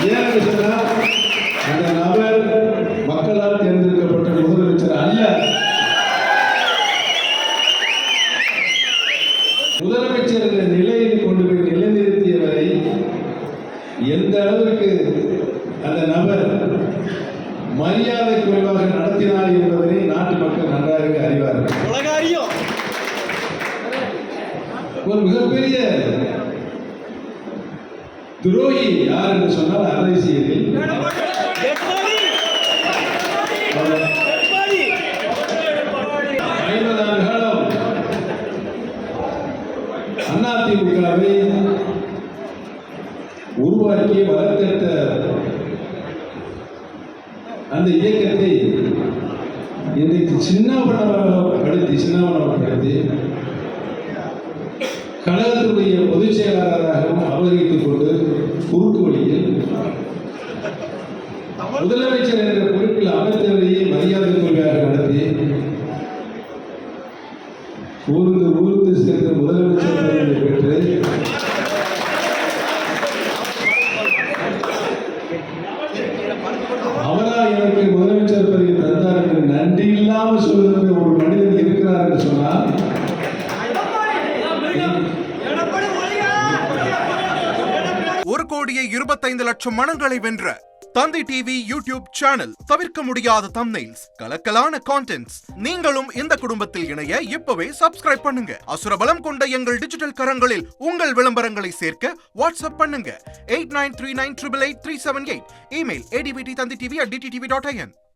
ஏன்னு சொன்னா அந்த நபர் மக்களால் தேர்ந்தெடுக்கப்பட்ட முதலமைச்சர் அல்ல. முதலமைச்சர் என்ற நிலையை கொண்டு போய் நிலைநிறுத்தியவரை எந்த அளவிற்கு அந்த நபர் மரியாதை குறைவாக நடத்தினார் என்பதனை நாட்டு மக்கள் நன்றாக அறிவார்கள். ஒரு மிகப்பெரிய துரோகி யார் என்று சொன்னால் அரசியலில் 50 ஆண்டு காலம் அதிமுகவை உருவாக்கி வளர்த்த அந்த இயக்கத்தை இன்றைக்கு சின்னாபனப்படுத்தி கழகத்துடைய பொதுச் செயலாளராகவும் அபகரித்துக் கொண்டு குறுக்கு வழியில் முதலமைச்சர் என்ற பொறுப்பில் அமர்த்தவரையே மரியாதை கொள்கையாக நடத்தி ஊர்ந்து சேர்ந்த முதலமைச்சர் பெற்று அவரா எனக்கு முதலமைச்சர் பதவி தந்தார் என்று நன்றி இல்லாமல் சொல்லுகிற ஒரு மனிதன் இருக்கிறார் என்று சொன்னால் ஒரு கோடியே 25 லட்சம் மனங்களை வென்ற தந்தி டிவி யூடியூப் சேனல். தவிர்க்க முடியாத தம்ப்நெயில்ஸ், கலக்கலான கான்டென்ட்ஸ். நீங்களும் இந்த குடும்பத்தில் இணைய இப்பவே சப்ஸ்கிரைப் பண்ணுங்க. அசுரபலம் கொண்ட எங்கள் டிஜிட்டல் கரங்களில் உங்கள் விளம்பரங்களை சேர்க்க வாட்ஸ்அப் பண்ணுங்க. 8939888378. Email advtthanditv@dttv.in.